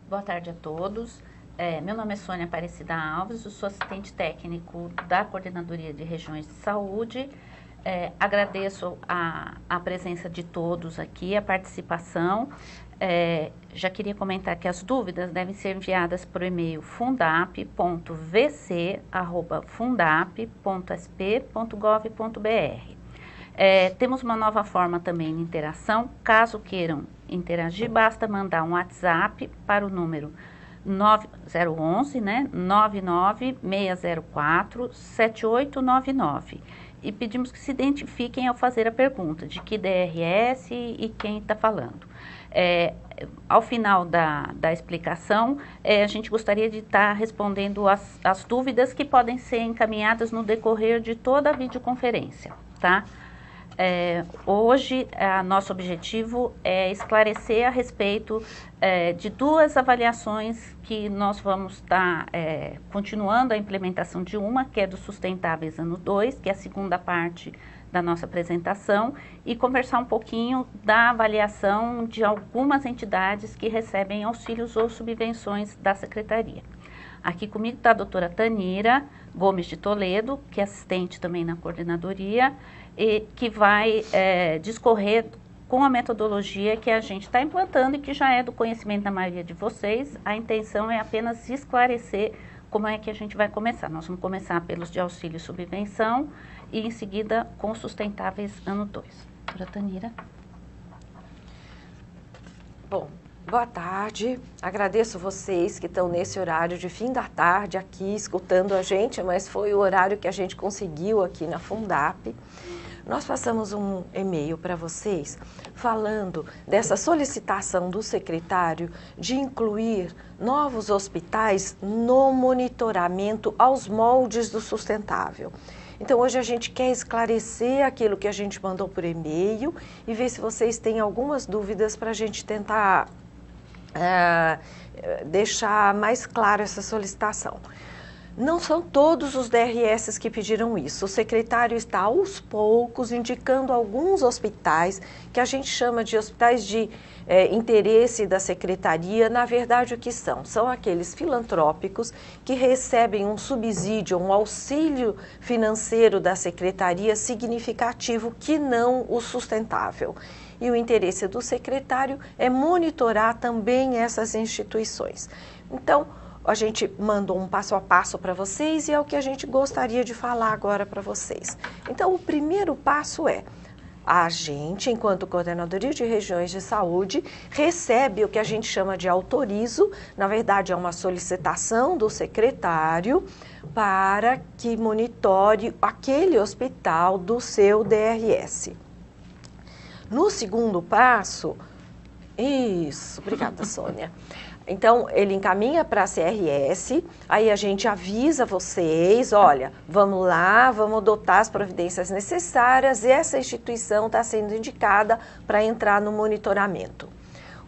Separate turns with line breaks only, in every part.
Boa tarde a todos. Meu nome é Sônia Aparecida Alves, eu sou assistente técnico da Coordenadoria de Regiões de Saúde. Agradeço a presença de todos aqui, a participação. Já queria comentar que as dúvidas devem ser enviadas por e-mail fundap.vc@fundap.sp.gov.br. Temos uma nova forma também de interação. Caso queiram interagir, basta mandar um WhatsApp para o número 011, 99604-7899. E pedimos que se identifiquem ao fazer a pergunta de que DRS e quem está falando. Ao final da explicação, a gente gostaria de estar respondendo as dúvidas que podem ser encaminhadas no decorrer de toda a videoconferência, tá? Hoje, nosso objetivo é esclarecer a respeito de duas avaliações que nós vamos estar continuando a implementação de uma, que é do Sustentáveis Ano 2, que é a segunda parte da nossa apresentação, e conversar um pouquinho da avaliação de algumas entidades que recebem auxílios ou subvenções da Secretaria. Aqui comigo está a doutora Tanira Gomes de Toledo, que é assistente também na coordenadoria, e que vai discorrer com a metodologia que a gente está implantando e que já é do conhecimento da maioria de vocês. A intenção é apenas esclarecer como é que a gente vai começar. Nós vamos começar pelos de auxílio e subvenção e em seguida com os sustentáveis ano 2. Doutora Tanira.
Bom, boa tarde. Agradeço vocês que estão nesse horário de fim da tarde aqui escutando a gente, mas foi o horário que a gente conseguiu aqui na Fundap. Nós passamos um e-mail para vocês falando dessa solicitação do secretário de incluir novos hospitais no monitoramento aos moldes do sustentável. Então, hoje a gente quer esclarecer aquilo que a gente mandou por e-mail e ver se vocês têm algumas dúvidas para a gente tentar deixar mais clara essa solicitação. Não são todos os DRS que pediram isso. O secretário está aos poucos indicando alguns hospitais que a gente chama de hospitais de interesse da secretaria. Na verdade, o que são? São aqueles filantrópicos que recebem um subsídio, um auxílio financeiro da secretaria significativo que não o sustentável. E o interesse do secretário é monitorar também essas instituições. Então, a gente mandou um passo a passo para vocês e é o que a gente gostaria de falar agora para vocês. Então, o primeiro passo é, a gente, enquanto Coordenadoria de Regiões de Saúde, recebe o que a gente chama de autorizo, na verdade é uma solicitação do secretário para que monitore aquele hospital do seu DRS. No segundo passo, isso, obrigada Sônia. Então, ele encaminha para a CRS, aí a gente avisa vocês, olha, vamos lá, vamos adotar as providências necessárias e essa instituição está sendo indicada para entrar no monitoramento.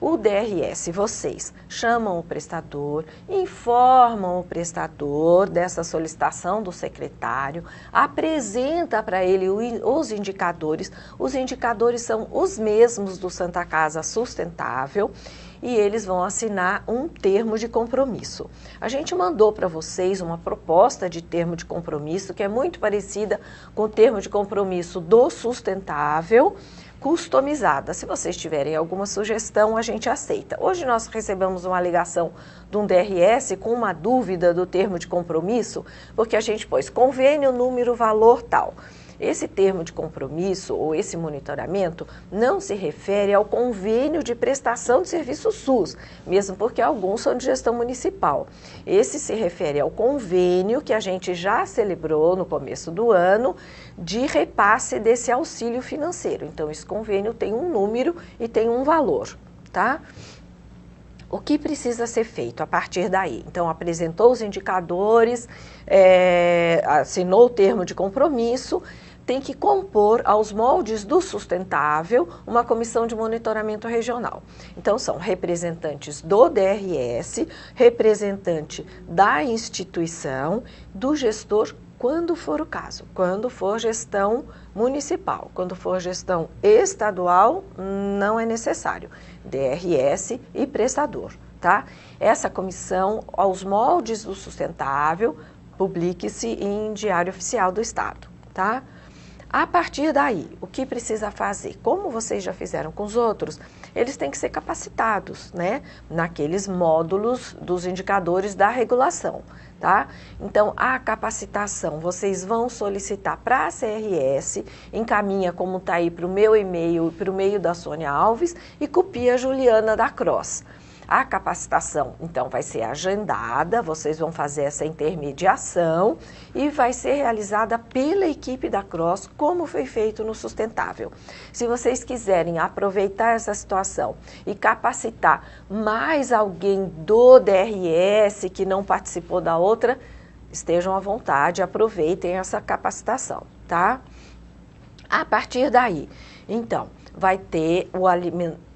O DRS, vocês chamam o prestador, informam o prestador dessa solicitação do secretário, apresenta para ele os indicadores são os mesmos do Santa Casa Sustentável, e eles vão assinar um termo de compromisso. A gente mandou para vocês uma proposta de termo de compromisso que é muito parecida com o termo de compromisso do sustentável, customizada. Se vocês tiverem alguma sugestão, a gente aceita. Hoje nós recebemos uma ligação de um DRS com uma dúvida do termo de compromisso, porque a gente pôs convênio, número, valor, tal. Esse termo de compromisso ou esse monitoramento não se refere ao convênio de prestação de serviço SUS, mesmo porque alguns são de gestão municipal. Esse se refere ao convênio que a gente já celebrou no começo do ano de repasse desse auxílio financeiro. Então, esse convênio tem um número e tem um valor, tá? O que precisa ser feito a partir daí? Então, apresentou os indicadores, assinou o termo de compromisso, tem que compor aos moldes do sustentável uma comissão de monitoramento regional. Então, são representantes do DRS, representante da instituição, do gestor, quando for o caso, quando for gestão municipal, quando for gestão estadual, não é necessário, DRS e prestador, tá? Essa comissão, aos moldes do sustentável, publique-se em Diário Oficial do Estado, tá? A partir daí, o que precisa fazer? Como vocês já fizeram com os outros, eles têm que ser capacitados, né? Naqueles módulos dos indicadores da regulação, tá? Então, a capacitação, vocês vão solicitar para a CRS, encaminha como está aí para o meu e-mail, para o e-mail da Sônia Alves e copia a Juliana da Cross. A capacitação, então, vai ser agendada, vocês vão fazer essa intermediação e vai ser realizada pela equipe da Cross, como foi feito no Sustentável. Se vocês quiserem aproveitar essa situação e capacitar mais alguém do DRS que não participou da outra, estejam à vontade, aproveitem essa capacitação, tá? A partir daí, então, vai ter o alimento.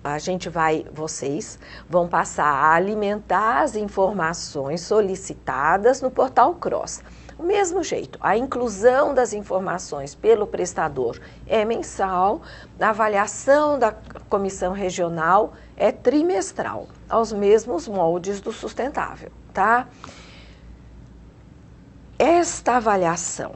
Vocês vão passar a alimentar as informações solicitadas no portal Cross. Do mesmo jeito, a inclusão das informações pelo prestador é mensal, a avaliação da comissão regional é trimestral, aos mesmos moldes do sustentável, tá? Esta avaliação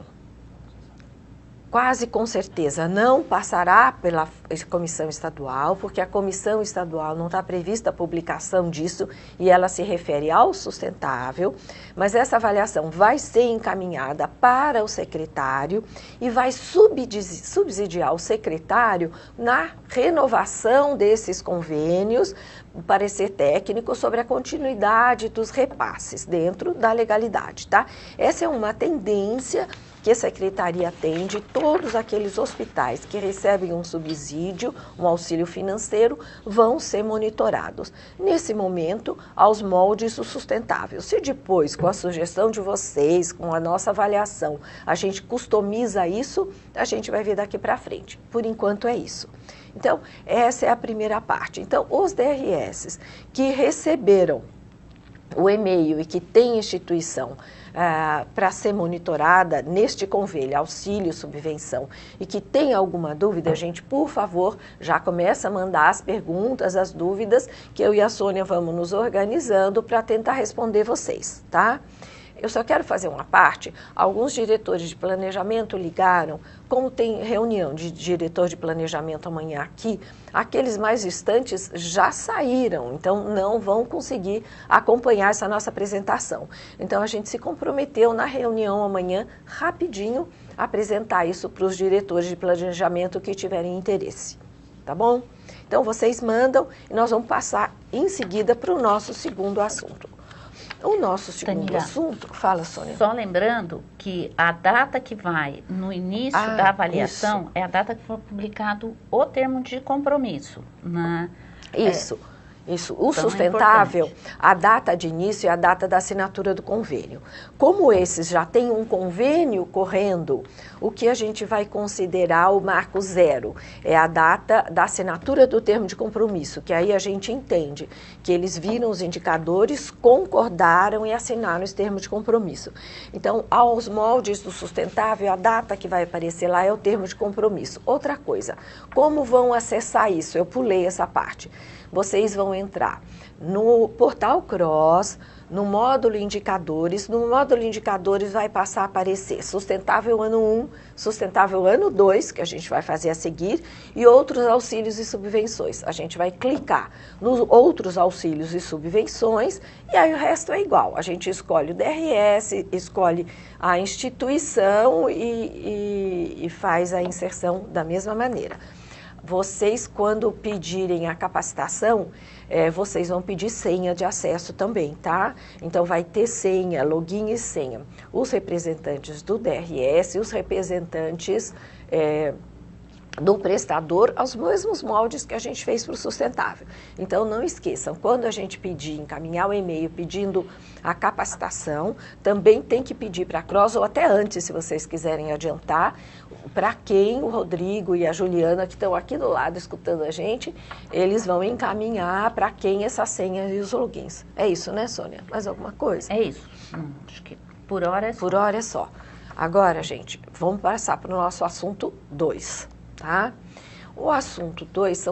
quase com certeza não passará pela comissão estadual, porque a comissão estadual não está prevista a publicação disso e ela se refere ao sustentável, mas essa avaliação vai ser encaminhada para o secretário e vai subsidiar o secretário na renovação desses convênios, parecer técnico sobre a continuidade dos repasses dentro da legalidade, tá? Essa é uma tendência que a Secretaria tem de todos aqueles hospitais que recebem um subsídio, um auxílio financeiro, vão ser monitorados. Nesse momento, aos moldes do sustentável. Se depois, com a sugestão de vocês, com a nossa avaliação, a gente customiza isso, a gente vai ver daqui para frente. Por enquanto é isso. Então, essa é a primeira parte. Então, os DRS que receberam o e-mail e que tem instituição para ser monitorada neste convênio, auxílio, subvenção, e que tem alguma dúvida, gente, por favor, já começa a mandar as perguntas, as dúvidas, que eu e a Sônia vamos nos organizando para tentar responder vocês, tá? Eu só quero fazer uma parte, alguns diretores de planejamento ligaram, como tem reunião de diretor de planejamento amanhã aqui, aqueles mais distantes já saíram, então não vão conseguir acompanhar essa nossa apresentação. Então a gente se comprometeu na reunião amanhã, rapidinho, apresentar isso para os diretores de planejamento que tiverem interesse, tá bom? Então vocês mandam e nós vamos passar em seguida para o nosso segundo assunto. O nosso segundo assunto, fala, Sônia.
Só lembrando que a data que vai no início da avaliação
isso.
é a data que foi publicado o termo de compromisso.
Isso. Isso, o
então
sustentável, a data de início é a data da assinatura do convênio. Como esses já têm um convênio correndo, o que a gente vai considerar o marco zero é a data da assinatura do termo de compromisso, que aí a gente entende que eles viram os indicadores, concordaram e assinaram esse termo de compromisso. Então, aos moldes do sustentável, a data que vai aparecer lá é o termo de compromisso. Outra coisa, como vão acessar isso? Eu pulei essa parte. Vocês vão entrar no portal Cross, no módulo indicadores. No módulo indicadores vai passar a aparecer sustentável ano 1, sustentável ano 2, que a gente vai fazer a seguir, e outros auxílios e subvenções. A gente vai clicar nos outros auxílios e subvenções, e aí o resto é igual. A gente escolhe o DRS, escolhe a instituição e faz a inserção da mesma maneira. Vocês, quando pedirem a capacitação, vocês vão pedir senha de acesso também, tá? Então, vai ter senha, login e senha. Os representantes do DRS, os representantes do prestador aos mesmos moldes que a gente fez para o sustentável. Então, não esqueçam, quando a gente pedir, encaminhar o e-mail pedindo a capacitação, também tem que pedir para a CROSS, ou até antes, se vocês quiserem adiantar, para quem o Rodrigo e a Juliana, que estão aqui do lado escutando a gente, eles vão encaminhar para quem essa senha e os logins. É isso, né, Sônia? Mais alguma coisa?
É isso. Acho que por hora é só.
Por hora é só. Agora, gente, vamos passar para o nosso assunto 2. Tá? O assunto 2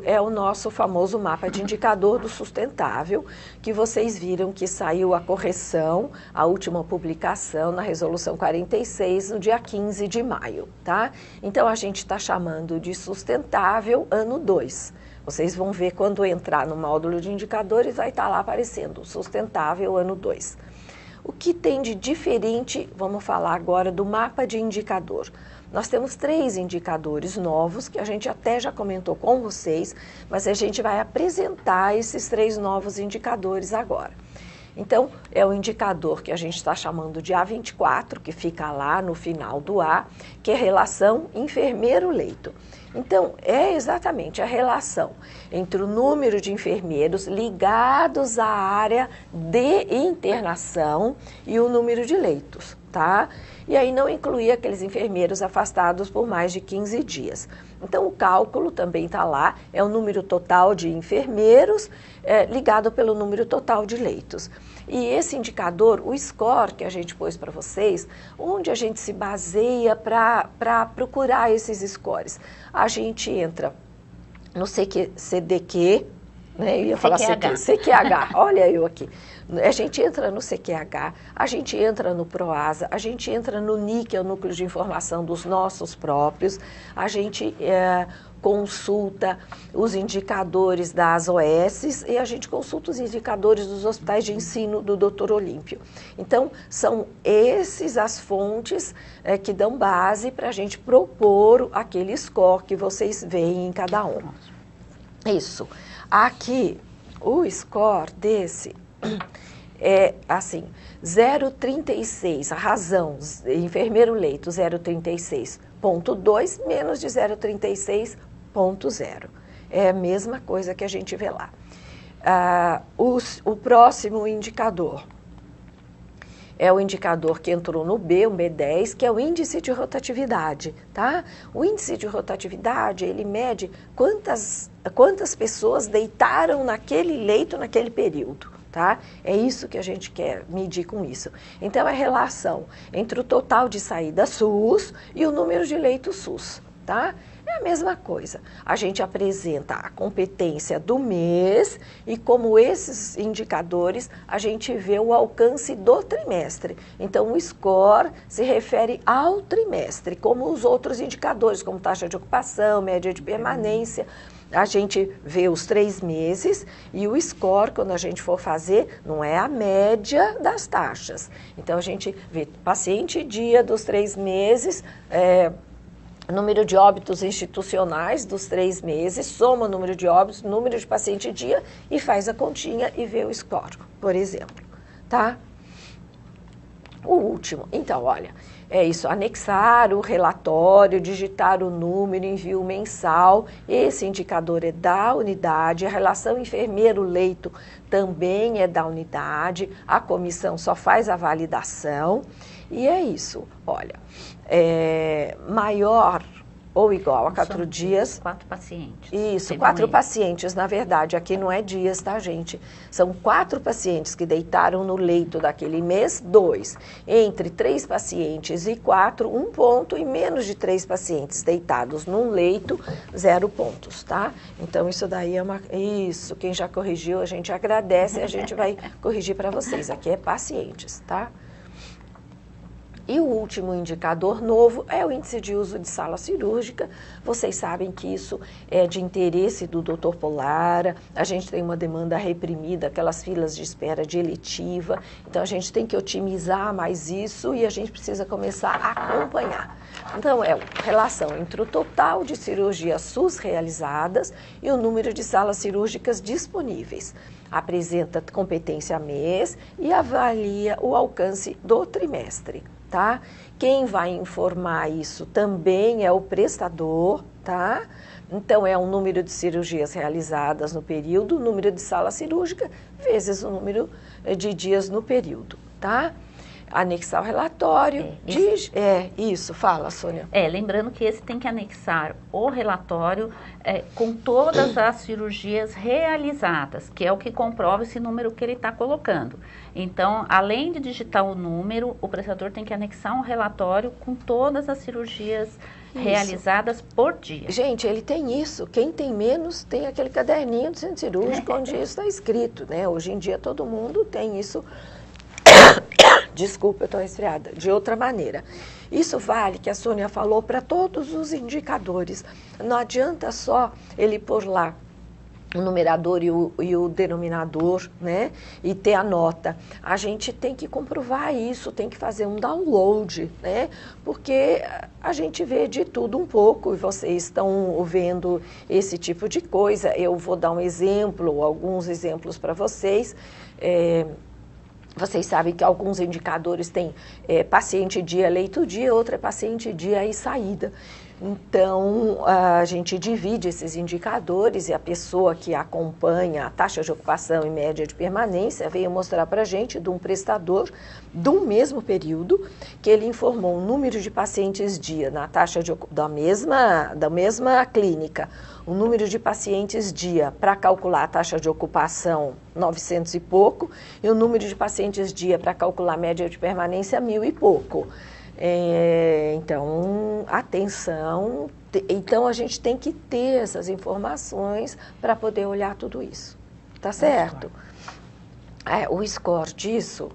é o nosso famoso mapa de indicador do sustentável, que vocês viram que saiu a correção, a última publicação na resolução 46, no dia 15 de maio. Tá? Então, a gente está chamando de sustentável ano 2. Vocês vão ver quando entrar no módulo de indicadores, vai estar lá aparecendo sustentável ano 2. O que tem de diferente, vamos falar agora do mapa de indicador. Nós temos 3 indicadores novos, que a gente até já comentou com vocês, mas a gente vai apresentar esses 3 novos indicadores agora. Então, é o indicador que a gente está chamando de A24, que fica lá no final do A, que é relação enfermeiro-leito. Então, é exatamente a relação entre o número de enfermeiros ligados à área de internação e o número de leitos, tá? E aí não incluir aqueles enfermeiros afastados por mais de 15 dias. Então, o cálculo também está lá, é o número total de enfermeiros ligado pelo número total de leitos. E esse indicador, o score que a gente pôs para vocês, onde a gente se baseia para procurar esses scores? A gente entra no CDQ, né? Eu ia falar CQH, olha eu aqui. A gente entra no CQH, a gente entra no PROASA, a gente entra no NIC, que é o Núcleo de Informação dos nossos próprios, a gente consulta os indicadores das OS e a gente consulta os indicadores dos hospitais de ensino do Dr. Olímpio. Então, são esses as fontes que dão base para a gente propor aquele score que vocês veem em cada um. Isso. Aqui, o score desse é assim, 0,36, a razão, enfermeiro leito 0,36,2 menos de 0,36,0. É a mesma coisa que a gente vê lá. O próximo indicador é o indicador que entrou no B, o B10, que é o índice de rotatividade, tá? O índice de rotatividade, ele mede quantas pessoas deitaram naquele leito naquele período, tá? É isso que a gente quer medir com isso. Então, é a relação entre o total de saída SUS e o número de leitos SUS, tá? É a mesma coisa. A gente apresenta a competência do mês e como esses indicadores, a gente vê o alcance do trimestre. Então, o score se refere ao trimestre, como os outros indicadores, como taxa de ocupação, média de permanência. A gente vê os 3 meses e o score, quando a gente for fazer, não é a média das taxas. Então, a gente vê paciente dia dos 3 meses, número de óbitos institucionais dos 3 meses, soma o número de óbitos, número de paciente dia e faz a continha e vê o score, por exemplo, tá? O último, então, olha, é isso, anexar o relatório, digitar o número, envio mensal, esse indicador é da unidade, a relação enfermeiro-leito também é da unidade, a comissão só faz a validação, e é isso, olha, maior ou igual a 4 dias.
4 pacientes.
Isso, 4 pacientes, na verdade, aqui não é dias, tá, gente? São 4 pacientes que deitaram no leito daquele mês, 2. Entre 3 pacientes e 4, 1 ponto, e menos de 3 pacientes deitados num leito, 0 pontos, tá? Então, isso daí é Isso, quem já corrigiu, a gente agradece e a gente vai corrigir para vocês. Aqui é pacientes, tá? E o último indicador novo é o índice de uso de sala cirúrgica. Vocês sabem que isso é de interesse do Dr. Polara, a gente tem uma demanda reprimida, aquelas filas de espera de eletiva, então a gente tem que otimizar mais isso e a gente precisa começar a acompanhar. Então, é a relação entre o total de cirurgias SUS realizadas e o número de salas cirúrgicas disponíveis. Apresenta competência mês e avalia o alcance do trimestre. tá? Quem vai informar isso também é o prestador, tá? Então, é o número de cirurgias realizadas no período, o número de sala cirúrgica, vezes o número de dias no período, tá? Anexar o relatório. Isso, fala, Sônia.
Lembrando que esse tem que anexar o relatório com todas as cirurgias realizadas, que é o que comprova esse número que ele está colocando. Então, além de digitar o número, o prestador tem que anexar um relatório com todas as cirurgias realizadas por dia.
Gente, ele tem isso. Quem tem menos tem aquele caderninho do centro cirúrgico onde isso está escrito, né? Hoje em dia todo mundo tem isso. Desculpa, eu estou resfriada. De outra maneira. Isso vale, que a Sônia falou, para todos os indicadores. Não adianta só ele pôr lá o numerador e o denominador, né? E ter a nota. A gente tem que comprovar isso, tem que fazer um download, né? Porque a gente vê de tudo um pouco e vocês estão vendo esse tipo de coisa. Eu vou dar um exemplo, alguns exemplos para vocês. Vocês sabem que alguns indicadores têm paciente dia, leito dia, outro é paciente dia e saída. Então, a gente divide esses indicadores e a pessoa que acompanha a taxa de ocupação e média de permanência veio mostrar para a gente de um prestador do mesmo período que ele informou o número de pacientes dia na taxa da mesma clínica, o número de pacientes dia para calcular a taxa de ocupação 900 e pouco e o número de pacientes dia para calcular a média de permanência 1000 e pouco. Então, atenção, então a gente tem que ter essas informações para poder olhar tudo isso, tá certo? O score disso,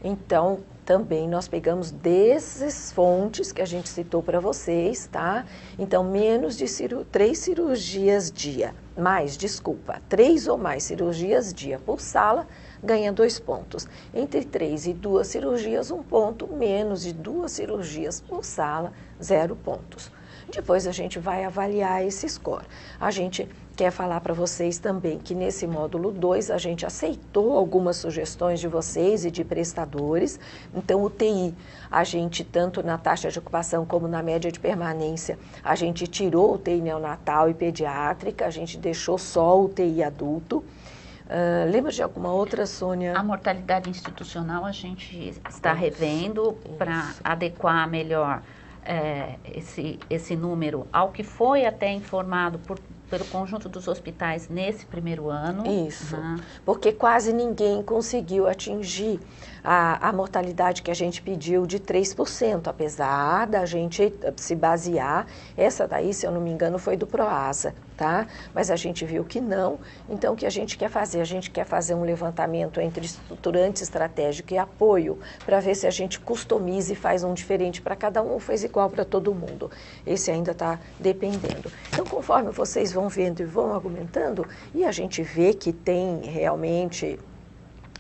então, também nós pegamos dessas fontes que a gente citou para vocês, tá? Então, menos de 3 cirurgias dia, 3 ou mais cirurgias dia por sala, ganha 2 pontos. Entre 3 e 2 cirurgias, 1 ponto. Menos de 2 cirurgias por sala, 0 pontos. Depois a gente vai avaliar esse score. A gente quer falar para vocês também que nesse módulo 2 a gente aceitou algumas sugestões de vocês e de prestadores. Então, UTI, a gente, tanto na taxa de ocupação como na média de permanência, a gente tirou UTI neonatal e pediátrica, a gente deixou só UTI adulto. Lembra de alguma outra, Sônia?
A mortalidade institucional a gente está revendo para adequar melhor esse número ao que foi até informado pelo conjunto dos hospitais nesse primeiro ano.
Isso, porque quase ninguém conseguiu atingir a mortalidade que a gente pediu de 3%, apesar da gente se basear, essa daí, se eu não me engano, foi do Proasa, tá? Mas a gente viu que não, então o que a gente quer fazer? A gente quer fazer um levantamento entre estruturante estratégico e apoio, para ver se a gente customiza e faz um diferente para cada um, ou faz igual para todo mundo. Esse ainda está dependendo. Então, conforme vocês vão vendo e vão argumentando, e a gente vê que tem realmente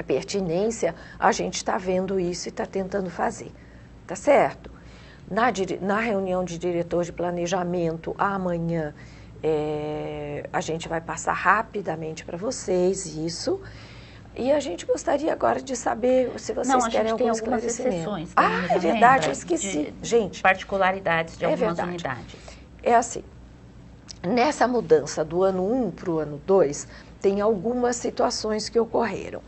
pertinência, a gente está vendo isso e está tentando fazer, tá certo? Na reunião de diretor de planejamento, amanhã, a gente vai passar rapidamente para vocês isso, e a gente gostaria agora de saber se vocês querem algum esclarecimento. É verdade, eu esqueci. Gente,
particularidades de algumas unidades.
É assim, nessa mudança do ano 1 para o ano 2, tem algumas situações que ocorreram.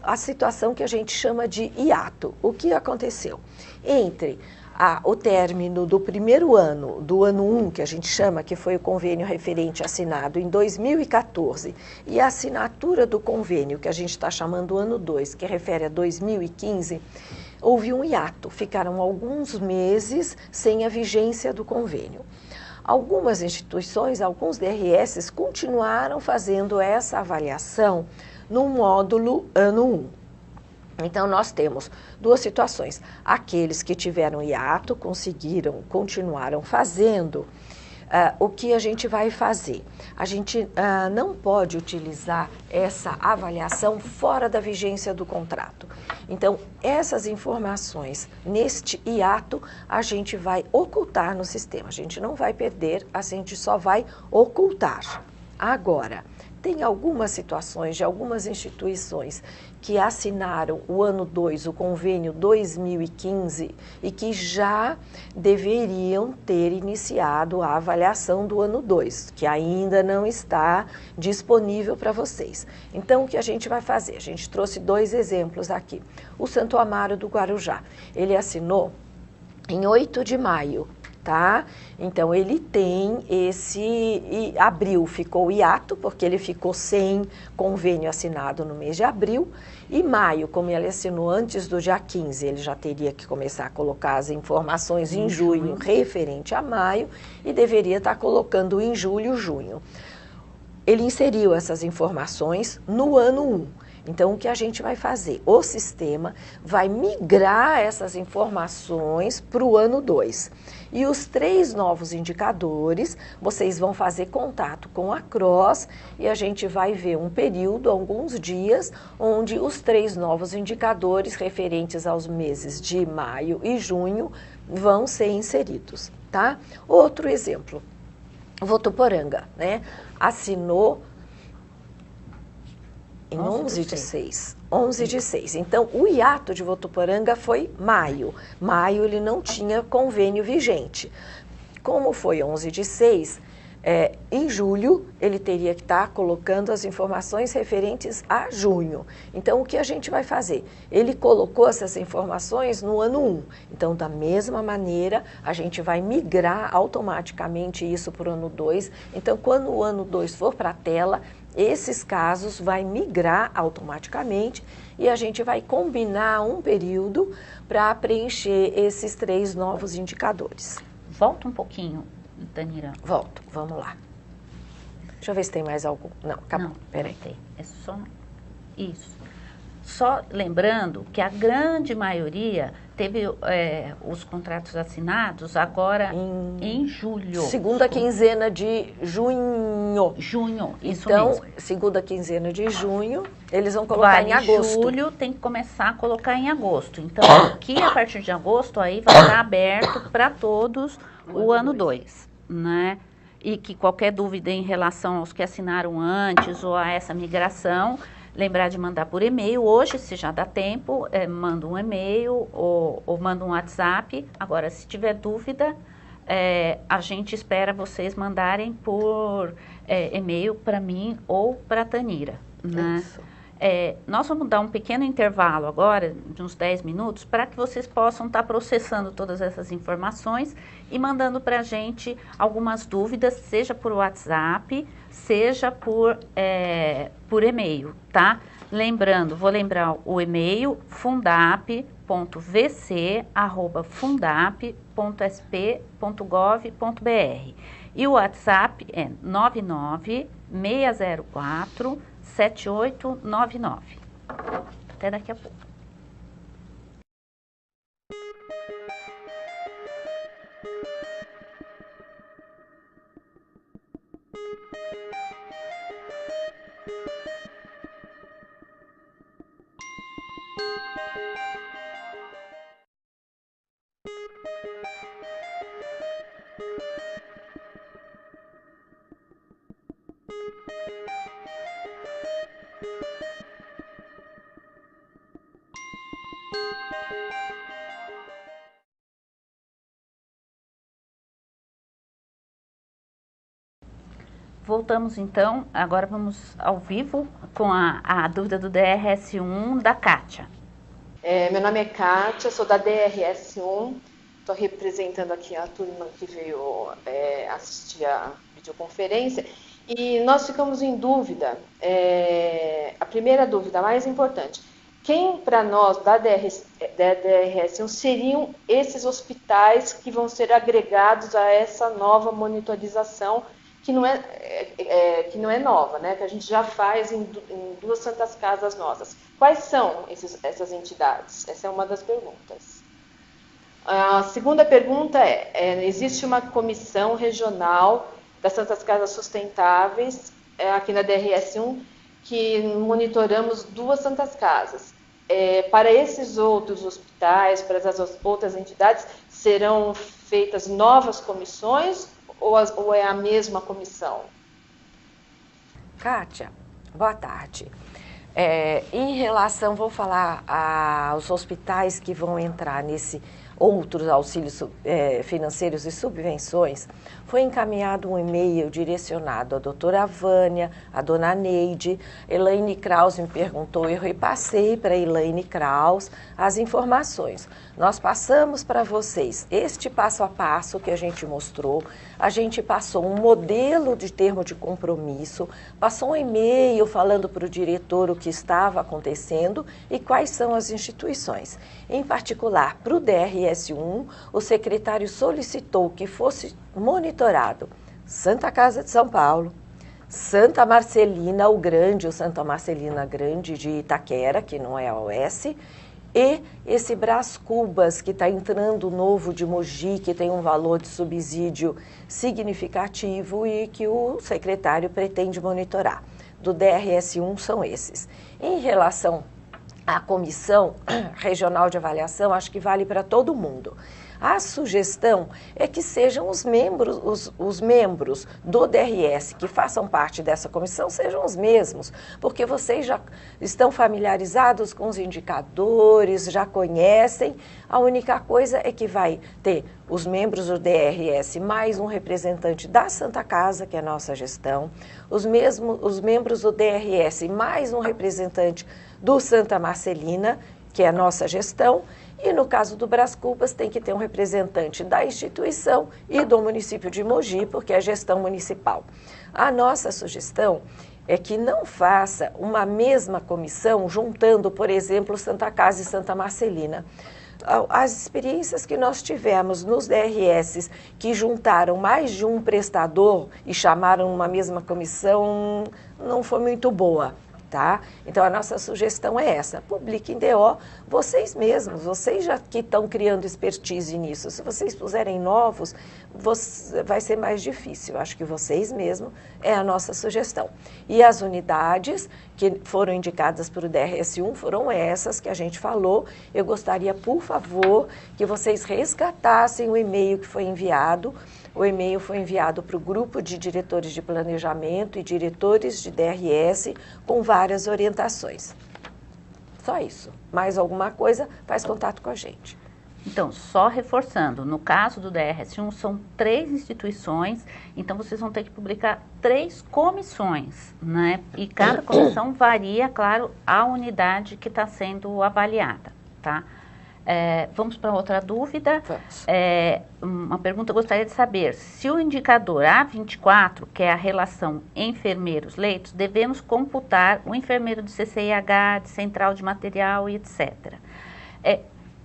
A situação que a gente chama de hiato. O que aconteceu? Entre o término do primeiro ano, do ano 1, que a gente chama, que foi o convênio referente assinado em 2014, e a assinatura do convênio, que a gente está chamando ano 2, que refere a 2015, houve um hiato. Ficaram alguns meses sem a vigência do convênio. Algumas instituições, alguns DRS, continuaram fazendo essa avaliação no módulo ano 1. Então, nós temos 2 situações. Aqueles que tiveram hiato, continuaram fazendo. O que a gente vai fazer? A gente não pode utilizar essa avaliação fora da vigência do contrato. Então, essas informações neste hiato, a gente vai ocultar no sistema. A gente não vai perder, a gente só vai ocultar. Agora, Tem algumas situações de algumas instituições que assinaram o ano 2, o convênio 2015, e que já deveriam ter iniciado a avaliação do ano 2, que ainda não está disponível para vocês. Então, o que a gente vai fazer? A gente trouxe 2 exemplos aqui. O Santo Amaro do Guarujá, ele assinou em 8 de maio. Tá? Então, ele tem abril ficou hiato, porque ele ficou sem convênio assinado no mês de abril, e maio, como ele assinou antes do dia 15, ele já teria que começar a colocar as informações em junho referente a maio, e deveria estar colocando em julho, junho. Ele inseriu essas informações no ano 1. Então, o que a gente vai fazer? O sistema vai migrar essas informações para o ano 2. E os 3 novos indicadores, vocês vão fazer contato com a CROSS e a gente vai ver um período, alguns dias, onde os 3 novos indicadores referentes aos meses de maio e junho vão ser inseridos, tá? Outro exemplo, Votuporanga, né? Assinou em 11 de 6. 11 de 6. Então, o hiato de Votuporanga foi maio. Maio ele não tinha convênio vigente. Como foi 11 de 6, em julho ele teria que estar colocando as informações referentes a junho. Então, o que a gente vai fazer? Ele colocou essas informações no ano 1. Então, da mesma maneira, a gente vai migrar automaticamente isso para o ano 2. Então, quando o ano 2 for para a tela, esses casos vai migrar automaticamente e a gente vai combinar um período para preencher esses 3 novos indicadores.
Volta um pouquinho, Tanira.
Volto, vamos lá. Deixa eu ver se tem mais algum. Não, acabou.
Não,
peraí.
não tem. É só isso. Só lembrando que a grande maioria teve os contratos assinados agora em julho.
Segunda quinzena de junho.
Junho, isso
então,
mesmo.
Segunda quinzena de junho, eles vão colocar em agosto.
Julho tem que começar a colocar em agosto. Então, aqui a partir de agosto, aí vai estar aberto para todos o ano 2, né? E que qualquer dúvida em relação aos que assinaram antes ou a essa migração, lembrar de mandar por e-mail. Hoje, se já dá tempo, manda um e-mail ou manda um WhatsApp. Agora, se tiver dúvida, a gente espera vocês mandarem por e-mail para mim ou para a Tanira. Né?
Isso.
Nós vamos dar um pequeno intervalo agora, de uns 10 minutos, para que vocês possam estar processando todas essas informações e mandando para a gente algumas dúvidas, seja por WhatsApp, seja por e-mail, tá? Lembrando, vou lembrar o e-mail fundap.vc@fundap.sp.gov.br e o WhatsApp é 996047899. Até daqui a pouco. Voltamos então, agora vamos ao vivo com a dúvida do DRS1 da Kátia.
Meu nome é Kátia, sou da DRS1, estou representando aqui a turma que veio assistir a videoconferência e nós ficamos em dúvida, a primeira dúvida, a mais importante, quem para nós da DRS1 seriam esses hospitais que vão ser agregados a essa nova monitorização que não é nova, né? Que a gente já faz em 2 Santas Casas nossas. Quais são essas entidades? Essa é uma das perguntas. A segunda pergunta existe uma comissão regional das Santas Casas Sustentáveis, aqui na DRS1, que monitoramos 2 Santas Casas. Para esses outros hospitais, para essas outras entidades, serão feitas novas comissões ou é a mesma comissão?
Kátia, boa tarde. Em relação, vou falar aos hospitais que vão entrar nesse outros auxílios financeiros e subvenções, foi encaminhado um e-mail direcionado à doutora Vânia, à dona Neide. Elaine Kraus me perguntou, eu repassei para Elaine Kraus as informações. Nós passamos para vocês este passo a passo que a gente mostrou, a gente passou um modelo de termo de compromisso, passou um e-mail falando para o diretor o que estava acontecendo e quais são as instituições. Em particular, para o DRS1, o secretário solicitou que fosse monitorado Santa Casa de São Paulo, Santa Marcelina o Grande, o Santa Marcelina Grande de Itaquera, que não é a OS, e esse Brás Cubas, que está entrando novo de Mogi, que tem um valor de subsídio significativo e que o secretário pretende monitorar. Do DRS1 são esses. Em relação à Comissão Regional de Avaliação, acho que vale para todo mundo. A sugestão é que sejam os membros do DRS que façam parte dessa comissão, sejam os mesmos, porque vocês já estão familiarizados com os indicadores, já conhecem. A única coisa é que vai ter os membros do DRS mais um representante da Santa Casa, que é a nossa gestão, os membros do DRS mais um representante do Santa Marcelina, que é a nossa gestão. E no caso do Brás Cubas tem que ter um representante da instituição e do município de Mogi, porque é gestão municipal. A nossa sugestão é que não faça uma mesma comissão juntando, por exemplo, Santa Casa e Santa Marcelina. As experiências que nós tivemos nos DRS que juntaram mais de um prestador e chamaram uma mesma comissão não foi muito boa. Tá? Então, a nossa sugestão é essa, publiquem DO, vocês mesmos, vocês já que estão criando expertise nisso, se vocês puserem novos, vai ser mais difícil, acho que vocês mesmos é a nossa sugestão. E as unidades que foram indicadas para o DRS1 foram essas que a gente falou. Eu gostaria, por favor, que vocês resgatassem o e-mail que foi enviado. O e-mail foi enviado para o grupo de diretores de planejamento e diretores de DRS com várias orientações. Só isso. Mais alguma coisa, faz contato com a gente.
Então, só reforçando, no caso do DRS1, são 3 instituições, então vocês vão ter que publicar 3 comissões, né? E cada comissão varia, claro, a unidade que está sendo avaliada, tá? Vamos para outra dúvida. Uma pergunta, eu gostaria de saber, se o indicador A24, que é a relação enfermeiros-leitos, devemos computar o enfermeiro de CCIH, de central de material e etc.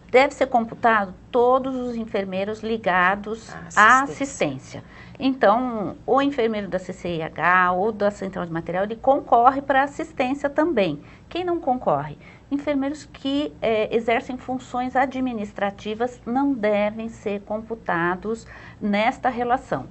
Deve ser computado todos os enfermeiros ligados à assistência. Então, o enfermeiro da CCIH ou da central de material, ele concorre para assistência também. Quem não concorre? Enfermeiros que exercem funções administrativas não devem ser computados nesta relação.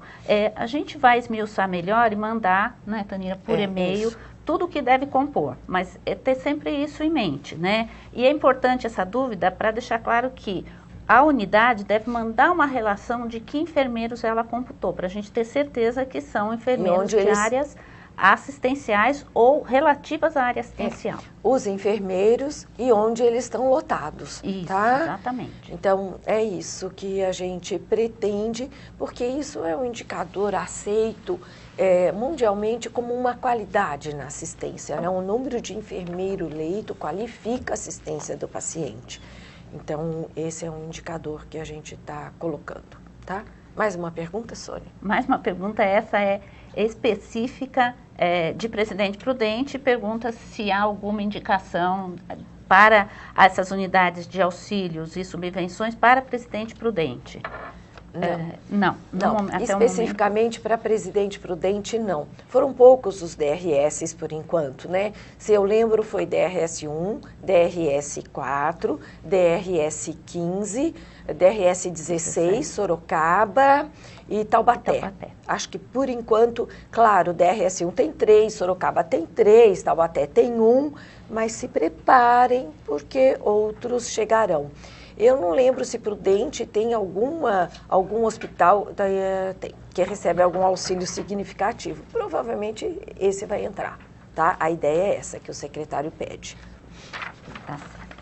A gente vai esmiuçar melhor e mandar, né, Tanira, por e-mail, tudo que deve compor, mas ter sempre isso em mente, né? E é importante essa dúvida para deixar claro que a unidade deve mandar uma relação de que enfermeiros ela computou, para a gente ter certeza que são enfermeiros de áreas assistenciais ou relativas à área assistencial.
Os enfermeiros e onde eles estão lotados.
Isso,
tá?
Exatamente.
Então, é isso que a gente pretende, porque isso é um indicador aceito mundialmente como uma qualidade na assistência, né? O número de enfermeiro-leito qualifica a assistência do paciente. Então, esse é um indicador que a gente está colocando, tá? Mais uma pergunta, Sônia?
Mais uma pergunta, essa é específica de Presidente Prudente, pergunta se há alguma indicação para essas unidades de auxílios e subvenções para Presidente Prudente. Não.
Especificamente para Presidente Prudente, não. Foram poucos os DRS por enquanto, né? Se eu lembro, foi DRS1, DRS4, DRS15, DRS16, Sorocaba e Taubaté. Acho que por enquanto, claro, DRS1 tem 3, Sorocaba tem 3, Taubaté tem 1, mas se preparem porque outros chegarão. Eu não lembro se Prudente tem algum hospital que recebe algum auxílio significativo. Provavelmente esse vai entrar, tá? A ideia é essa que o secretário pede.
Tá.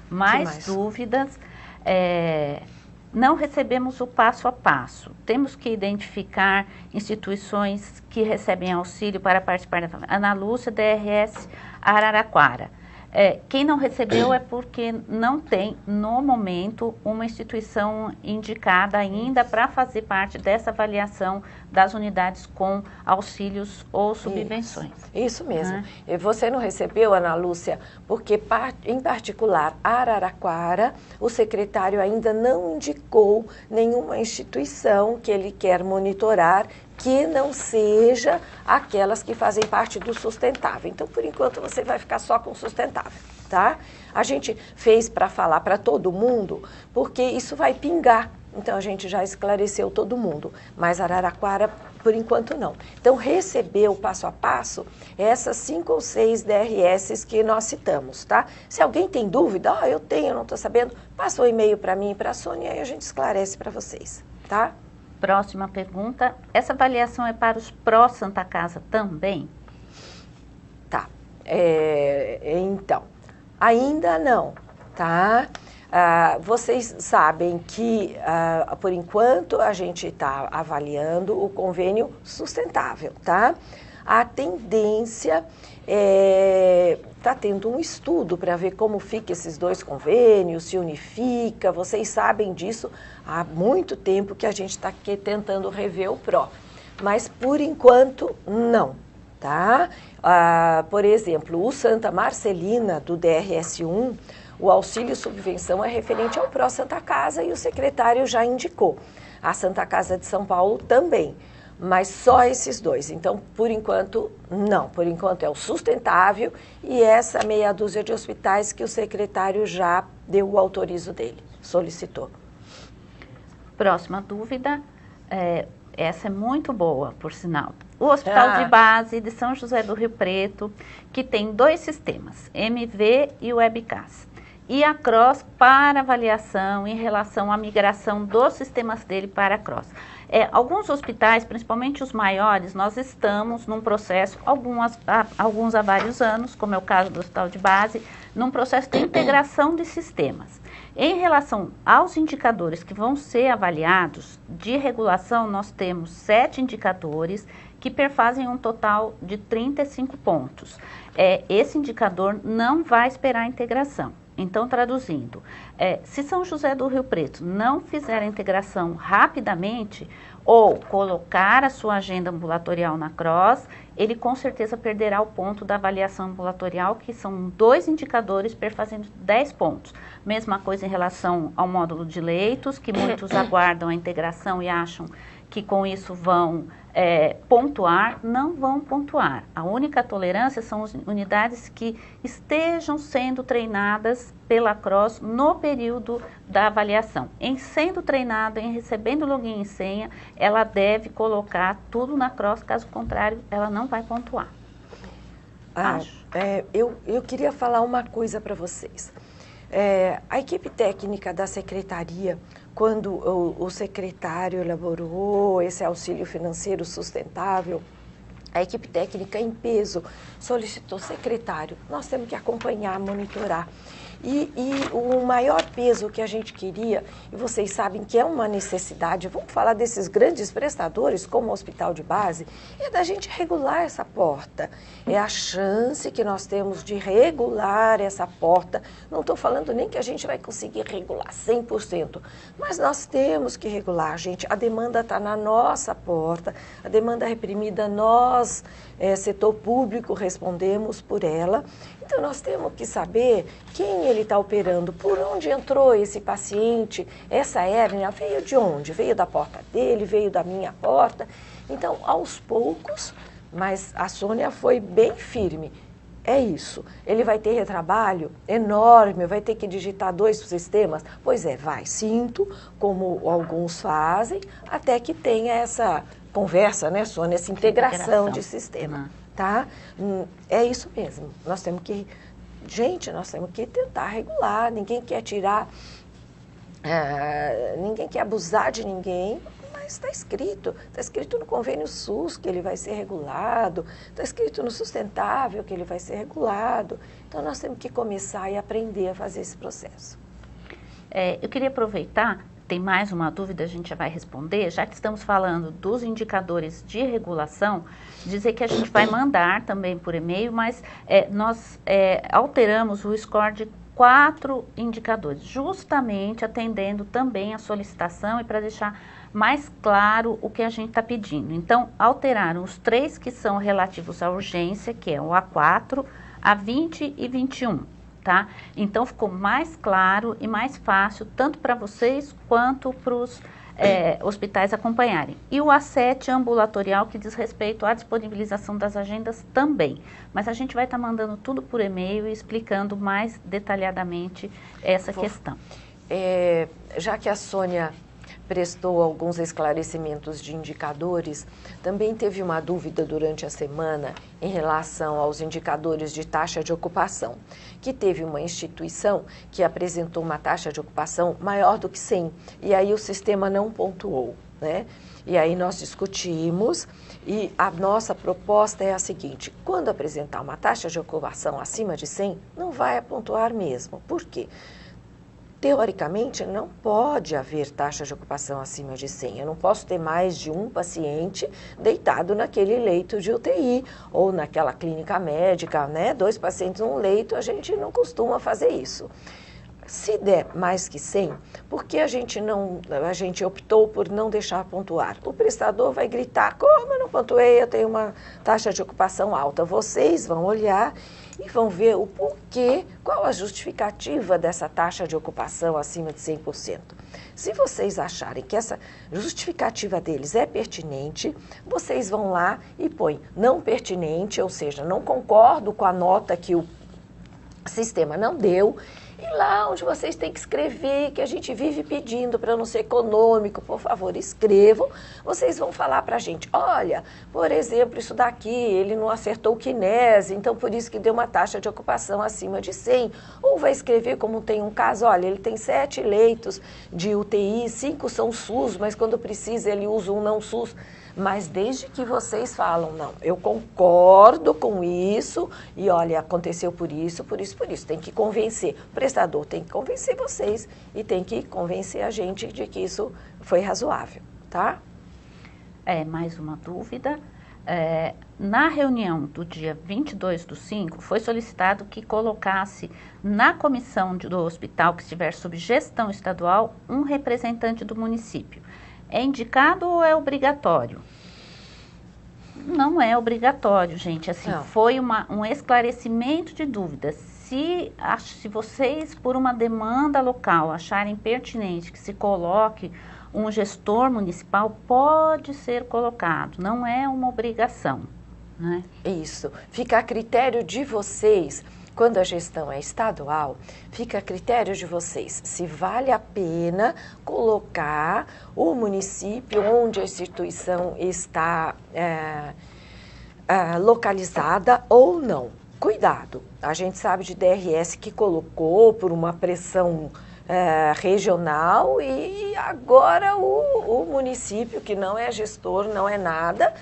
Mais dúvidas? Não recebemos o passo a passo. Temos que identificar instituições que recebem auxílio para participar da Ana Lúcia, DRS Araraquara. Quem não recebeu é porque não tem, no momento, uma instituição indicada ainda para fazer parte dessa avaliação das unidades com auxílios ou subvenções.
Isso mesmo. E você não recebeu, Ana Lúcia, porque, em particular, Araraquara, o secretário ainda não indicou nenhuma instituição que ele quer monitorar que não seja aquelas que fazem parte do sustentável. Então, por enquanto, você vai ficar só com sustentável, tá? A gente fez para falar para todo mundo, porque isso vai pingar. Então, a gente já esclareceu todo mundo, mas Araraquara, por enquanto, não. Então, recebeu passo a passo essas 5 ou 6 DRSs que nós citamos, tá? Se alguém tem dúvida, eu tenho, não estou sabendo, passa o e-mail para mim e para a Sônia e a gente esclarece para vocês, tá?
Próxima pergunta, essa avaliação é para os pró-Santa Casa também?
Tá, então, ainda não, tá? Vocês sabem que, por enquanto, a gente está avaliando o convênio sustentável, tá? A tendência está tendo um estudo para ver como fica esses 2 convênios, se unifica, vocês sabem disso há muito tempo que a gente está aqui tentando rever o PRO, mas por enquanto não, tá? Por exemplo, o Santa Marcelina do DRS1, o auxílio subvenção é referente ao PRO Santa Casa e o secretário já indicou. A Santa Casa de São Paulo também, mas só esses 2. Então, por enquanto, não. Por enquanto é o sustentável e essa meia dúzia de hospitais que o secretário já deu o autorizo dele, solicitou.
Próxima dúvida, essa é muito boa, por sinal. O Hospital de Base de São José do Rio Preto, que tem 2 sistemas, MV e Webcast. E a CROSS para avaliação em relação à migração dos sistemas dele para a CROSS. Alguns hospitais, principalmente os maiores, nós estamos num processo, alguns há vários anos, como é o caso do Hospital de Base, num processo de integração de sistemas. Em relação aos indicadores que vão ser avaliados, de regulação, nós temos 7 indicadores que perfazem um total de 35 pontos. Esse indicador não vai esperar a integração. Então, traduzindo, se São José do Rio Preto não fizer a integração rapidamente ou colocar a sua agenda ambulatorial na CROSS, ele com certeza perderá o ponto da avaliação ambulatorial, que são 2 indicadores perfazendo 10 pontos. Mesma coisa em relação ao módulo de leitos, que muitos aguardam a integração e acham que com isso vão pontuar, não vão pontuar. A única tolerância são as unidades que estejam sendo treinadas pela CROSS no período da avaliação. Em sendo treinada, em recebendo login e senha, ela deve colocar tudo na CROSS, caso contrário, ela não vai pontuar.
Eu queria falar uma coisa para vocês. A equipe técnica da secretaria, quando o secretário elaborou esse auxílio financeiro sustentável, a equipe técnica em peso solicitou: secretário, nós temos que acompanhar, monitorar. E o maior peso que a gente queria, e vocês sabem que é uma necessidade, vamos falar desses grandes prestadores, como o Hospital de Base, é da gente regular essa porta. É a chance que nós temos de regular essa porta. Não estou falando nem que a gente vai conseguir regular 100%, mas nós temos que regular, gente. A demanda está na nossa porta, a demanda reprimida, nós, setor público, respondemos por ela. Então, nós temos que saber quem ele está operando, por onde entrou esse paciente, essa hérnia veio de onde? Veio da porta dele, veio da minha porta. Então, aos poucos, mas a Sônia foi bem firme. É isso, ele vai ter retrabalho enorme, vai ter que digitar 2 sistemas. Pois vai, sinto, como alguns fazem, até que tenha essa conversa, né, Sônia, essa integração de sistema. Tá? É isso mesmo, nós temos que tentar regular, ninguém quer tirar Ninguém quer abusar de ninguém, mas está escrito no convênio SUS que ele vai ser regulado, está escrito no sustentável que ele vai ser regulado. Então, nós temos que começar e aprender a fazer esse processo.
Eu queria aproveitar, tem mais uma dúvida, a gente já vai responder, já que estamos falando dos indicadores de regulação, dizer que a gente vai mandar também por e-mail, mas nós alteramos o score de 4 indicadores, justamente atendendo também a solicitação e para deixar mais claro o que a gente está pedindo. Então, alteraram os 3 que são relativos à urgência, que é o A4, A20 e 21. Tá? Então, ficou mais claro e mais fácil, tanto para vocês quanto para os hospitais acompanharem. E o A7 ambulatorial, que diz respeito à disponibilização das agendas também. Mas a gente vai estar mandando tudo por e-mail e explicando mais detalhadamente essa questão.
Já que a Sônia prestou alguns esclarecimentos de indicadores, também teve uma dúvida durante a semana em relação aos indicadores de taxa de ocupação, que teve uma instituição que apresentou uma taxa de ocupação maior do que 100, e aí o sistema não pontuou, né? E aí nós discutimos e a nossa proposta é a seguinte: quando apresentar uma taxa de ocupação acima de 100, não vai pontuar mesmo. Por quê? Teoricamente, não pode haver taxa de ocupação acima de 100. Eu não posso ter mais de um paciente deitado naquele leito de UTI ou naquela clínica médica, né? 2 pacientes num leito, a gente não costuma fazer isso. Se der mais que 100, por que a gente optou por não deixar pontuar? O prestador vai gritar: como eu não pontuei, eu tenho uma taxa de ocupação alta. Vocês vão olhar e vão ver o porquê, qual a justificativa dessa taxa de ocupação acima de 100%. Se vocês acharem que essa justificativa deles é pertinente, vocês vão lá e põem não pertinente, ou seja, não concordo com a nota que o sistema não deu. E lá onde vocês têm que escrever, que a gente vive pedindo para não ser econômico, por favor, escrevam. Vocês vão falar para a gente: olha, por exemplo, isso daqui, ele não acertou o kinese, então por isso que deu uma taxa de ocupação acima de 100. Ou vai escrever como tem um caso: olha, ele tem 7 leitos de UTI, 5 são SUS, mas quando precisa ele usa um não SUS. Mas desde que vocês falam: não, eu concordo com isso e olha, aconteceu por isso, por isso, por isso. Tem que convencer, o prestador tem que convencer vocês e tem que convencer a gente de que isso foi razoável, tá?
Mais uma dúvida. Na reunião do dia 22/5, foi solicitado que colocasse na comissão do hospital que estiver sob gestão estadual um representante do município. É indicado ou é obrigatório? Não é obrigatório, gente. Assim, foi um esclarecimento de dúvidas. Se vocês, por uma demanda local, acharem pertinente que se coloque um gestor municipal, pode ser colocado. Não é uma obrigação, né?
Isso. Fica a critério de vocês. Quando a gestão é estadual, fica a critério de vocês se vale a pena colocar o município onde a instituição está localizada ou não. Cuidado, a gente sabe de DRS que colocou por uma pressão regional e agora o município, que não é gestor, não é nada,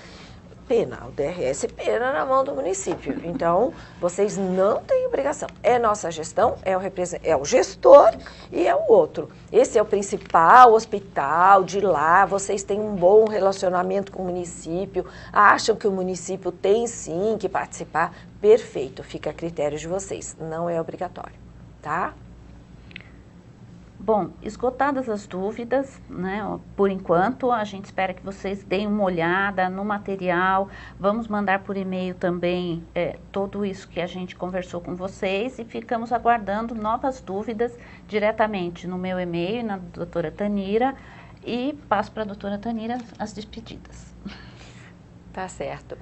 pena, o DRS pena na mão do município. Então, vocês não têm obrigação. É nossa gestão, é o gestor e é o outro. Esse é o principal hospital de lá, vocês têm um bom relacionamento com o município, acham que o município tem sim que participar, perfeito, fica a critério de vocês, não é obrigatório, tá?
Bom, esgotadas as dúvidas, né, por enquanto, a gente espera que vocês deem uma olhada no material, vamos mandar por e-mail também tudo isso que a gente conversou com vocês e ficamos aguardando novas dúvidas diretamente no meu e-mail, na doutora Tanira, e passo para a doutora Tanira as despedidas.
Tá certo.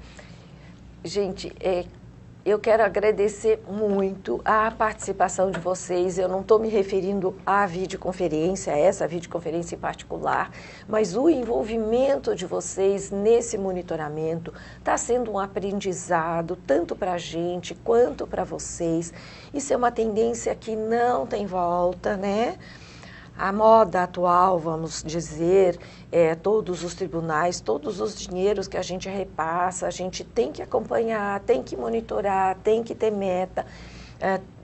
Gente, eu quero agradecer muito a participação de vocês. Eu não estou me referindo à videoconferência, a essa videoconferência em particular, mas o envolvimento de vocês nesse monitoramento está sendo um aprendizado tanto para a gente quanto para vocês. Isso é uma tendência que não tem volta, né? A moda atual, vamos dizer, todos os tribunais, todos os dinheiros que a gente repassa, a gente tem que acompanhar, tem que monitorar, tem que ter meta.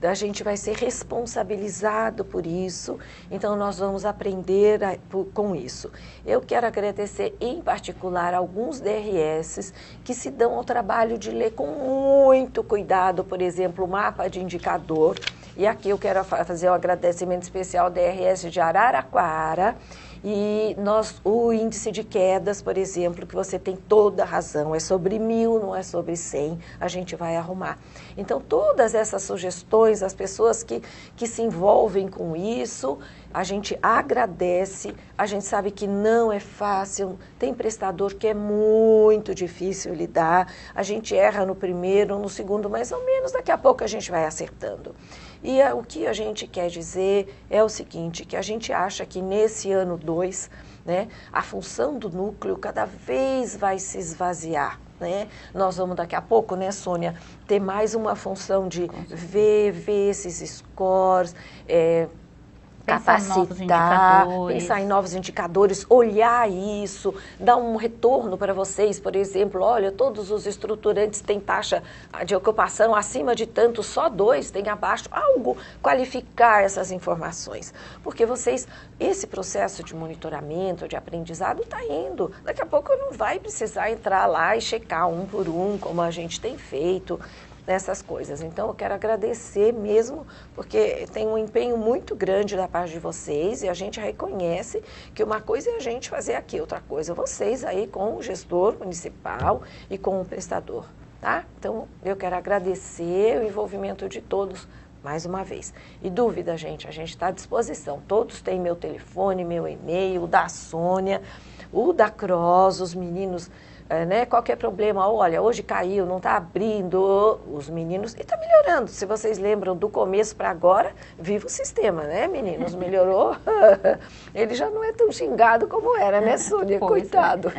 A gente vai ser responsabilizado por isso, então nós vamos aprender com isso. Eu quero agradecer em particular alguns DRS que se dão ao trabalho de ler com muito cuidado, por exemplo, o mapa de indicador. E aqui eu quero fazer um agradecimento especial ao DRS de Araraquara. E o índice de quedas, por exemplo, que você tem toda a razão, é sobre 1000, não é sobre 100, a gente vai arrumar. Então, todas essas sugestões, as pessoas que se envolvem com isso, a gente agradece, a gente sabe que não é fácil, tem prestador que é muito difícil lidar, a gente erra no primeiro, no segundo, mais ou menos, daqui a pouco a gente vai acertando. E o que a gente quer dizer é o seguinte, que a gente acha que nesse ano 2, né, a função do núcleo cada vez vai se esvaziar. Né? Nós vamos daqui a pouco, né, Sônia, ter mais uma função de ver esses scores, capacitar, pensar em novos indicadores, olhar isso, dar um retorno para vocês, por exemplo, olha, todos os estruturantes têm taxa de ocupação acima de tanto, só 2 tem abaixo, algo, qualificar essas informações, porque esse processo de monitoramento, de aprendizado está indo, daqui a pouco não vai precisar entrar lá e checar um por um, como a gente tem feito, nessas coisas. Então, eu quero agradecer mesmo, porque tem um empenho muito grande da parte de vocês e a gente reconhece que uma coisa é a gente fazer aqui, outra coisa é vocês aí com o gestor municipal e com o prestador, tá? Então, eu quero agradecer o envolvimento de todos mais uma vez. E dúvida, gente, a gente está à disposição. Todos têm meu telefone, meu e-mail, o da Sônia, o da Cross, os meninos... né? Qualquer problema, olha, hoje caiu, não está abrindo, os meninos, e está melhorando. Se vocês lembram do começo para agora, viva o sistema, né, meninos? Melhorou, ele já não é tão xingado como era, né, Sônia? Coitado.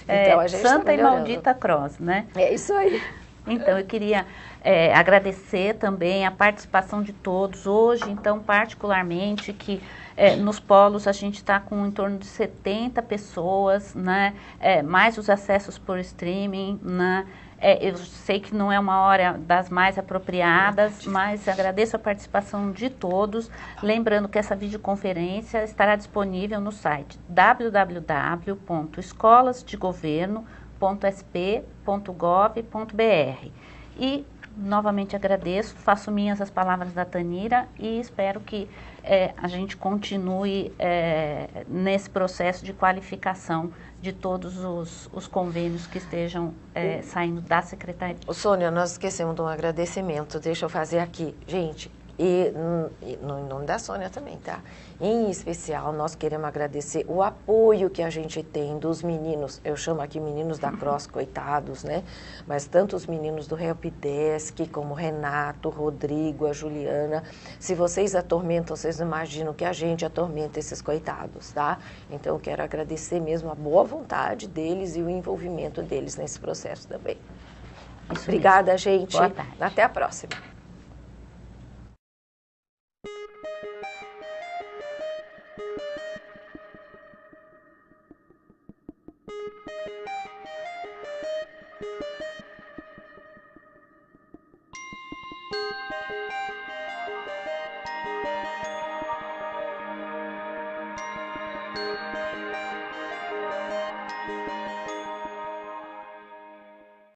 Então, a gente Santa e maldita Cross, né?
É isso aí.
Então, eu queria agradecer também a participação de todos. Hoje, então, particularmente, que nos polos a gente está com em torno de 70 pessoas, né? Mais os acessos por streaming, né? Eu sei que não é uma hora das mais apropriadas, mas agradeço a participação de todos. Lembrando que essa videoconferência estará disponível no site www.escolasdegoverno.sp.gov.br. E novamente agradeço, faço minhas as palavras da Tanira e espero que a gente continue nesse processo de qualificação de todos os convênios que estejam saindo da Secretaria.
Sônia, nós esquecemos de um agradecimento, deixa eu fazer aqui. Gente, e no nome da Sônia também, tá? Em especial, nós queremos agradecer o apoio que a gente tem dos meninos, eu chamo aqui meninos da Cross, coitados, né? Mas tanto os meninos do Helpdesk, como o Renato, o Rodrigo, a Juliana, se vocês atormentam, vocês não imaginam que a gente atormenta esses coitados, tá? Então, eu quero agradecer mesmo a boa vontade deles e o envolvimento deles nesse processo também.
Isso
Obrigada,
mesmo.
gente.
Boa tarde.
Até a próxima.